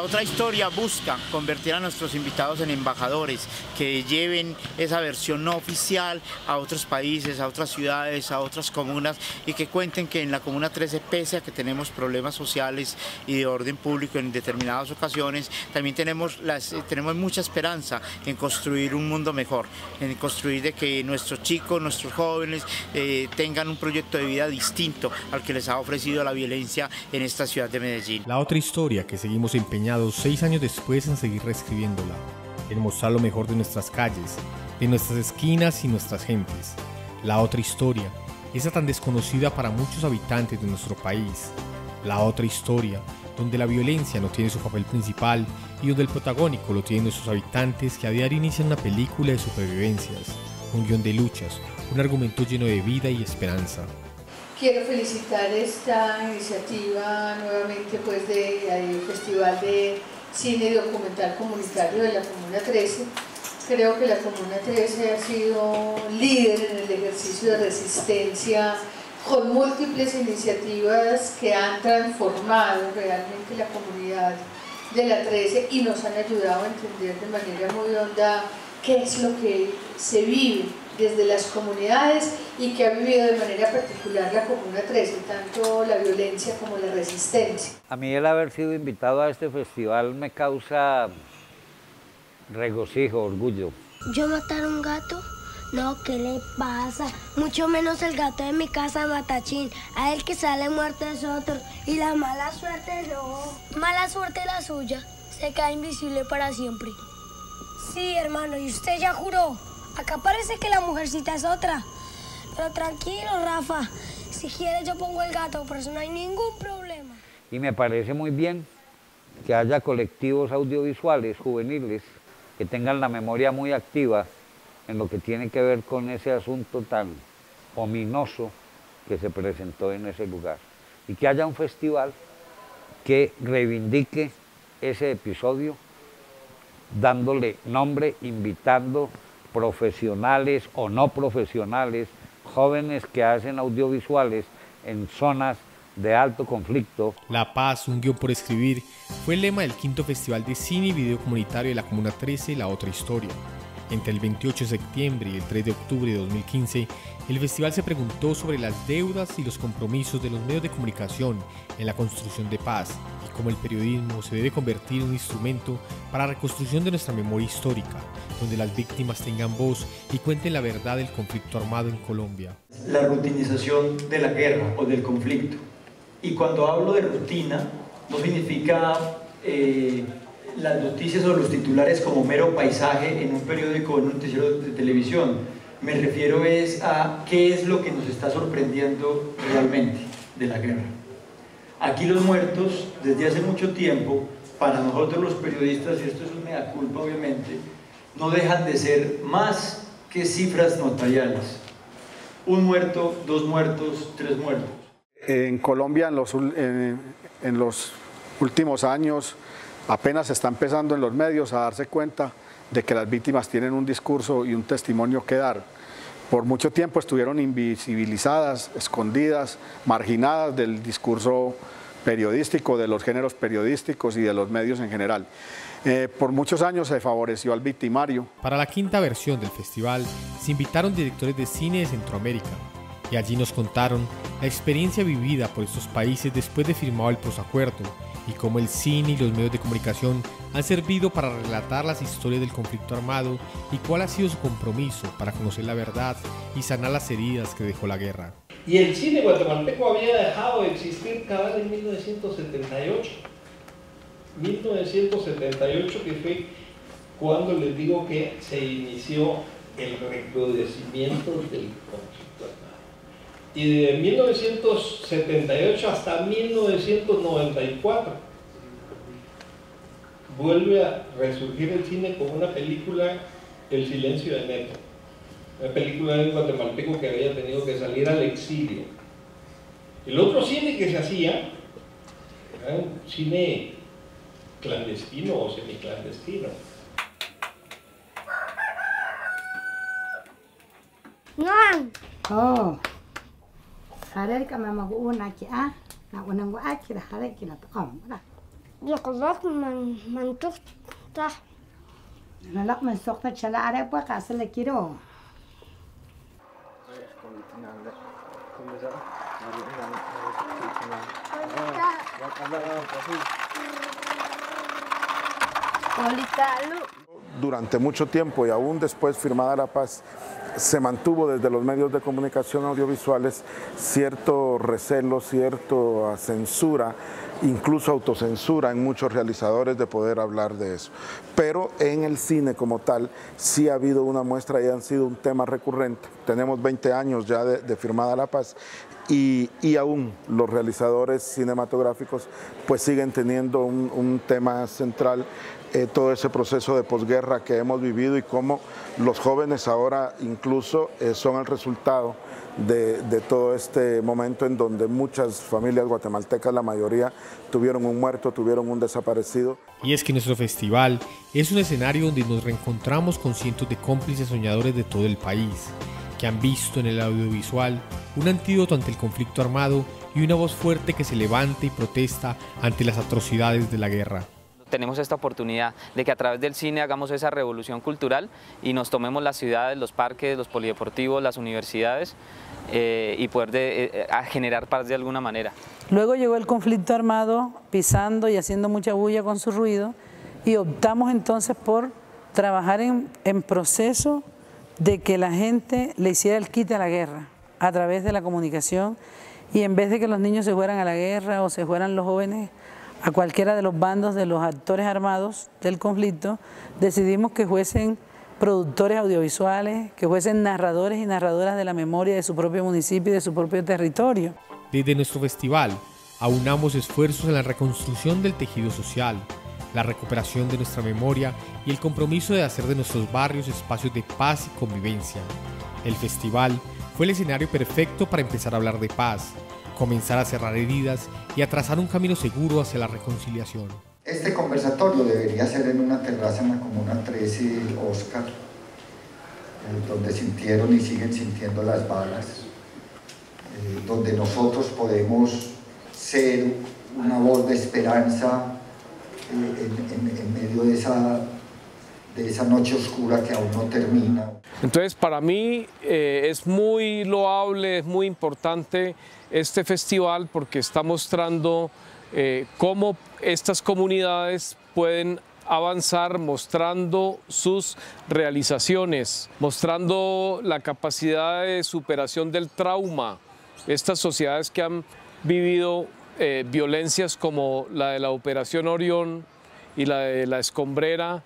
otra historia busca convertir a nuestros invitados en embajadores que lleven esa versión no oficial a otros países, a otras ciudades, a otras comunas y que cuenten que en la Comuna 13, pese a que tenemos problemas sociales y de orden público en determinadas ocasiones, también tenemos mucha esperanza en construir un mundo mejor, en construir de que nuestros chicos, nuestros jóvenes tengan un proyecto de vida distinto al que les ha ofrecido la violencia en esta ciudad de Medellín. La otra historia que seguimos empeñados 6 años después en seguir reescribiéndola, en mostrar lo mejor de nuestras calles, de nuestras esquinas y nuestras gentes. La otra historia, esa tan desconocida para muchos habitantes de nuestro país. La otra historia, donde la violencia no tiene su papel principal y donde el protagónico lo tienen nuestros habitantes que a diario inician una película de supervivencias, un guión de luchas, un argumento lleno de vida y esperanza. Quiero felicitar esta iniciativa nuevamente pues del Festival de Cine y Documental Comunitario de la Comuna 13. Creo que la Comuna 13 ha sido líder en el ejercicio de resistencia con múltiples iniciativas que han transformado realmente la comunidad de la 13 y nos han ayudado a entender de manera muy honda qué es lo que se vive desde las comunidades y que ha vivido de manera particular la Comuna 13, tanto la violencia como la resistencia. A mí el haber sido invitado a este festival me causa regocijo, orgullo. ¿Yo matar a un gato? No, ¿qué le pasa? Mucho menos el gato de mi casa, Matachín. A él que sale muerto es otro. Y la mala suerte no. Mala suerte la suya. Se queda invisible para siempre. Sí, hermano, y usted ya juró. Acá parece que la mujercita es otra. Pero tranquilo, Rafa. Si quieres yo pongo el gato, por eso no hay ningún problema. Y me parece muy bien que haya colectivos audiovisuales juveniles que tengan la memoria muy activa en lo que tiene que ver con ese asunto tan ominoso que se presentó en ese lugar. Y que haya un festival que reivindique ese episodio, dándole nombre, invitando profesionales o no profesionales, jóvenes que hacen audiovisuales en zonas de alto conflicto. La paz, un guión por escribir, fue el lema del 5º Festival de Cine y Video Comunitario de la Comuna 13, La Otra Historia. Entre el 28 de septiembre y el 3 de octubre de 2015, el festival se preguntó sobre las deudas y los compromisos de los medios de comunicación en la construcción de paz y cómo el periodismo se debe convertir en un instrumento para la reconstrucción de nuestra memoria histórica, donde las víctimas tengan voz y cuenten la verdad del conflicto armado en Colombia. La rutinización de la guerra o del conflicto. Y cuando hablo de rutina, no significa las noticias o los titulares como mero paisaje en un periódico o en un noticiero de televisión. Me refiero a qué es lo que nos está sorprendiendo realmente de la guerra. Aquí los muertos, desde hace mucho tiempo, para nosotros los periodistas, y esto es una mea culpa obviamente, no dejan de ser más que cifras notariales. 1 muerto, 2 muertos, 3 muertos. En Colombia en los últimos años apenas se está empezando en los medios a darse cuenta de que las víctimas tienen un discurso y un testimonio que dar. Por mucho tiempo estuvieron invisibilizadas, escondidas, marginadas del discurso periodístico, de los géneros periodísticos y de los medios en general. Por muchos años se favoreció al victimario. Para la 5ª versión del festival se invitaron directores de cine de Centroamérica y allí nos contaron la experiencia vivida por estos países después de firmado el posacuerdo y cómo el cine y los medios de comunicación han servido para relatar las historias del conflicto armado y cuál ha sido su compromiso para conocer la verdad y sanar las heridas que dejó la guerra. Y el cine guatemalteco había dejado de existir cabal en 1978. 1978, que fue cuando les digo que se inició el recrudecimiento del conflicto armado. Y de 1978 hasta 1994 vuelve a resurgir el cine con una película, El silencio de Neto, una película de un guatemalteco que había tenido que salir al exilio. El otro cine que se hacía era un cine clandestino o semiclandestino. Oh, haré que me hago una aquí, na una aquí la haré que la يقظات من تفتح لا من سخنة شلا عرب وقاسة لكيرو Durante mucho tiempo y aún después firmada la paz, se mantuvo desde los medios de comunicación audiovisuales cierto recelo, cierta censura, incluso autocensura en muchos realizadores de poder hablar de eso. Pero en el cine como tal sí ha habido una muestra y han sido un tema recurrente. Tenemos 20 años ya de firmada la paz y aún los realizadores cinematográficos pues siguen teniendo un tema central, todo ese proceso de posguerra que hemos vivido y cómo los jóvenes ahora incluso son el resultado de todo este momento en donde muchas familias guatemaltecas, la mayoría, tuvieron un muerto, tuvieron un desaparecido. Y es que nuestro festival es un escenario donde nos reencontramos con cientos de cómplices soñadores de todo el país, que han visto en el audiovisual un antídoto ante el conflicto armado y una voz fuerte que se levanta y protesta ante las atrocidades de la guerra. Tenemos esta oportunidad de que a través del cine hagamos esa revolución cultural y nos tomemos las ciudades, los parques, los polideportivos, las universidades y poder generar paz de alguna manera. Luego llegó el conflicto armado pisando y haciendo mucha bulla con su ruido y optamos entonces por trabajar en proceso de que la gente le hiciera el quite a la guerra a través de la comunicación y en vez de que los niños se fueran a la guerra o se fueran los jóvenes a cualquiera de los bandos de los actores armados del conflicto, decidimos que fuesen productores audiovisuales, que fuesen narradores y narradoras de la memoria de su propio municipio y de su propio territorio. Desde nuestro festival, aunamos esfuerzos en la reconstrucción del tejido social, la recuperación de nuestra memoria y el compromiso de hacer de nuestros barrios espacios de paz y convivencia. El festival fue el escenario perfecto para empezar a hablar de paz, comenzar a cerrar heridas y a trazar un camino seguro hacia la reconciliación. Este conversatorio debería ser en una terraza en la Comuna 13, Oscar, donde sintieron y siguen sintiendo las balas, donde nosotros podemos ser una voz de esperanza en medio de esa noche oscura que aún no termina. Entonces, para mí es muy loable, es muy importante este festival porque está mostrando cómo estas comunidades pueden avanzar mostrando sus realizaciones, mostrando la capacidad de superación del trauma. Estas sociedades que han vivido violencias como la de la Operación Orión y la de la Escombrera,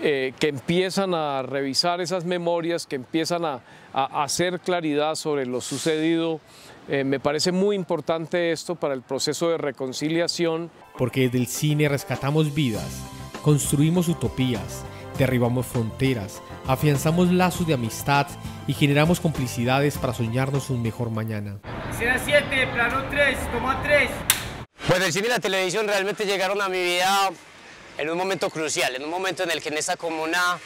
que empiezan a revisar esas memorias, que empiezan a hacer claridad sobre lo sucedido. Me parece muy importante esto para el proceso de reconciliación. Porque desde el cine rescatamos vidas, construimos utopías, derribamos fronteras, afianzamos lazos de amistad y generamos complicidades para soñarnos un mejor mañana. Escena 7, plano 3, toma 3. Bueno, el cine y la televisión realmente llegaron a mi vida en un momento crucial, en un momento en el que en esta comuna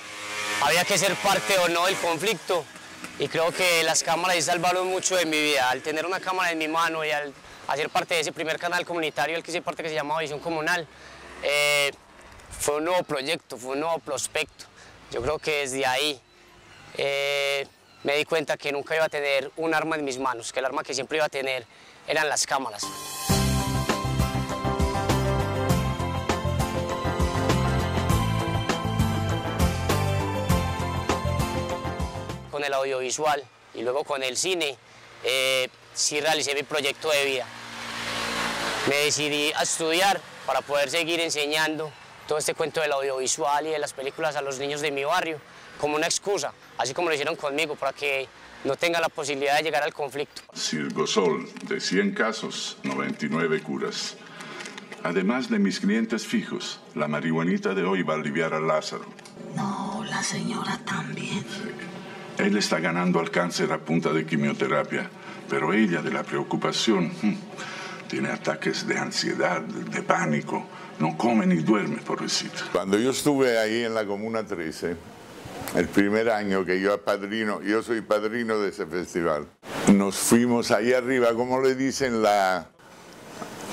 había que ser parte o no del conflicto. Y creo que las cámaras salvaron mucho de mi vida. Al tener una cámara en mi mano y al hacer parte de ese primer canal comunitario al que hice parte, que se llamaba Visión Comunal, fue un nuevo proyecto, fue un nuevo prospecto. Yo creo que desde ahí me di cuenta que nunca iba a tener un arma en mis manos, que el arma que siempre iba a tener eran las cámaras. Con el audiovisual y luego con el cine, sí realicé mi proyecto de vida. Me decidí a estudiar para poder seguir enseñando todo este cuento del audiovisual y de las películas a los niños de mi barrio como una excusa, así como lo hicieron conmigo, para que no tengan la posibilidad de llegar al conflicto. Sirgosol, de 100 casos, 99 curas. Además de mis clientes fijos, la marihuanita de hoy va a aliviar a Lázaro. No, la señora también. Sí. Él está ganando al cáncer a punta de quimioterapia, pero ella, de la preocupación, tiene ataques de ansiedad, de pánico. No come ni duerme, pobrecita. Cuando yo estuve ahí en la Comuna 13, el primer año que yo soy padrino de ese festival, nos fuimos ahí arriba, como le dicen,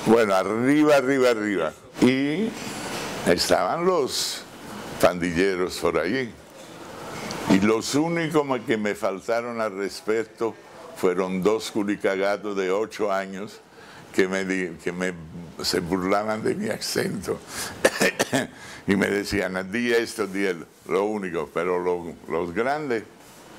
bueno, arriba, Y estaban los pandilleros por allí. Y los únicos que me faltaron al respeto fueron 2 curicagatos de 8 años que se burlaban de mi acento y me decían, di esto, di lo único, pero los grandes,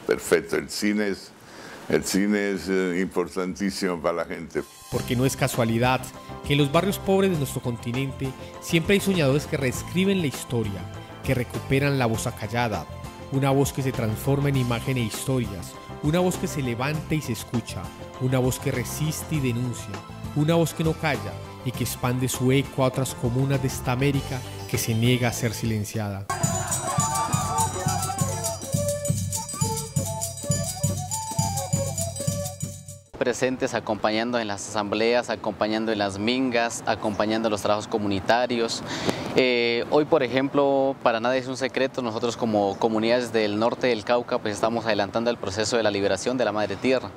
perfecto, el cine es importantísimo para la gente. Porque no es casualidad que en los barrios pobres de nuestro continente siempre hay soñadores que reescriben la historia, que recuperan la voz acallada, una voz que se transforma en imagen e historias, una voz que se levanta y se escucha, una voz que resiste y denuncia, una voz que no calla y que expande su eco a otras comunas de esta América que se niega a ser silenciada. Presentes acompañando en las asambleas, acompañando en las mingas, acompañando en los trabajos comunitarios. Hoy, por ejemplo, para nadie es un secreto, nosotros como comunidades del norte del Cauca pues estamos adelantando el proceso de la liberación de la Madre Tierra.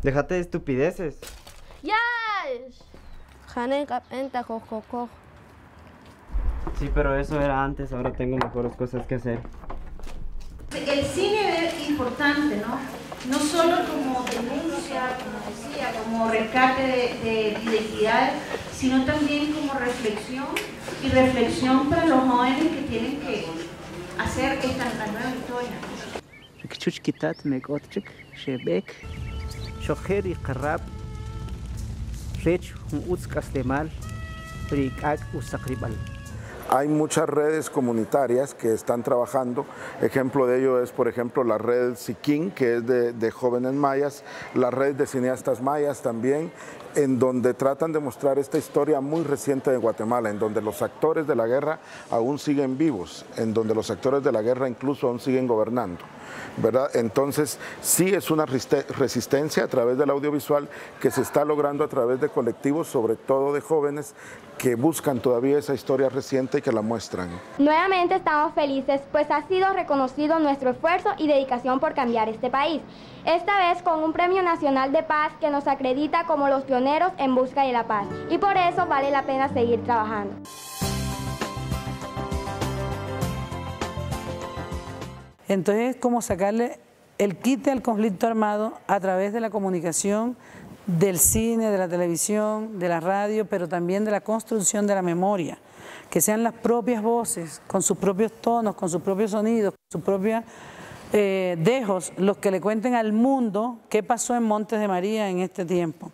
Déjate de estupideces. Sí, pero eso era antes, ahora tengo mejores cosas que hacer. El cine es importante, ¿no? No solo como denuncia, como decía, como rescate de identidades, sino también como reflexión, y reflexión para los jóvenes que tienen que hacer esta nueva historia. Hay muchas redes comunitarias que están trabajando. Ejemplo de ello es, por ejemplo, la red Siquín, que es de jóvenes mayas, la red de cineastas mayas también, en donde tratan de mostrar esta historia muy reciente de Guatemala, en donde los actores de la guerra aún siguen vivos, en donde los actores de la guerra incluso aún siguen gobernando, ¿verdad? Entonces, sí es una resistencia a través del audiovisual que se está logrando a través de colectivos, sobre todo de jóvenes, que buscan todavía esa historia reciente y que la muestran. Nuevamente estamos felices, pues ha sido reconocido nuestro esfuerzo y dedicación por cambiar este país. Esta vez con un Premio Nacional de Paz que nos acredita como los pioneros en busca de la paz. Y por eso vale la pena seguir trabajando. Entonces es como sacarle el quite al conflicto armado a través de la comunicación, del cine, de la televisión, de la radio, pero también de la construcción de la memoria, que sean las propias voces, con sus propios tonos, con sus propios sonidos, con sus propios dejos, los que le cuenten al mundo qué pasó en Montes de María en este tiempo.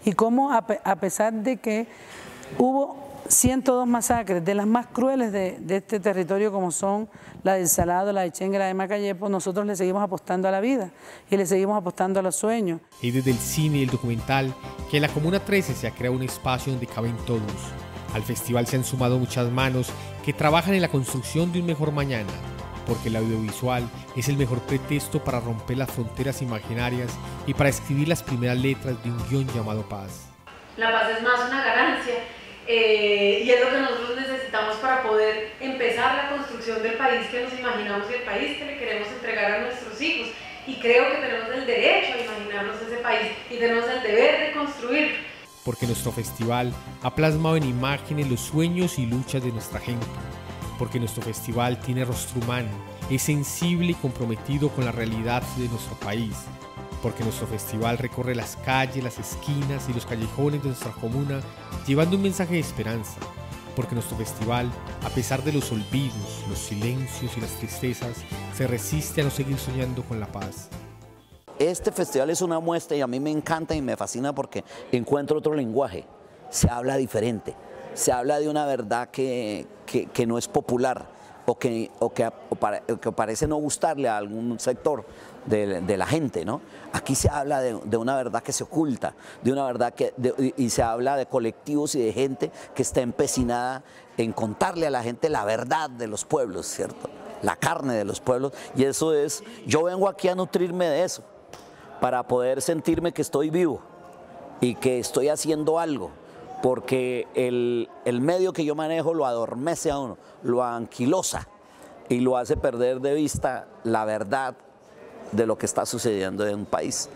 Y cómo a pesar de que hubo 102 masacres, de las más crueles de este territorio como son la del Salado, la de Chengue, la de Macayepo, nosotros le seguimos apostando a la vida y le seguimos apostando a los sueños. Y desde el cine y el documental, que en la Comuna 13 se ha creado un espacio donde caben todos. Al festival se han sumado muchas manos que trabajan en la construcción de un mejor mañana, porque el audiovisual es el mejor pretexto para romper las fronteras imaginarias y para escribir las primeras letras de un guión llamado Paz. La paz es más una ganancia. Y es lo que nosotros necesitamos para poder empezar la construcción del país que nos imaginamos y el país que le queremos entregar a nuestros hijos. Y creo que tenemos el derecho a imaginarnos ese país y tenemos el deber de construirlo. Porque nuestro festival ha plasmado en imágenes los sueños y luchas de nuestra gente. Porque nuestro festival tiene rostro humano, es sensible y comprometido con la realidad de nuestro país. Porque nuestro festival recorre las calles, las esquinas y los callejones de nuestra comuna llevando un mensaje de esperanza. Porque nuestro festival, a pesar de los olvidos, los silencios y las tristezas, se resiste a no seguir soñando con la paz. Este festival es una muestra y a mí me encanta y me fascina porque encuentro otro lenguaje. Se habla diferente, se habla de una verdad que no es popular o que parece no gustarle a algún sector de la gente, ¿no? Aquí se habla de una verdad que se oculta, de una verdad y se habla de colectivos y de gente que está empecinada en contarle a la gente la verdad de los pueblos, ¿cierto? La carne de los pueblos, y eso es, yo vengo aquí a nutrirme de eso, para poder sentirme que estoy vivo y que estoy haciendo algo, porque el medio que yo manejo lo adormece a uno, lo anquilosa, y lo hace perder de vista la verdad de lo que está sucediendo en un país.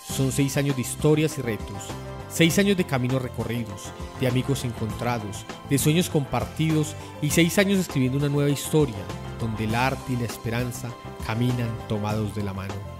Son 6 años de historias y retos, 6 años de caminos recorridos, de amigos encontrados, de sueños compartidos y 6 años escribiendo una nueva historia donde el arte y la esperanza caminan tomados de la mano.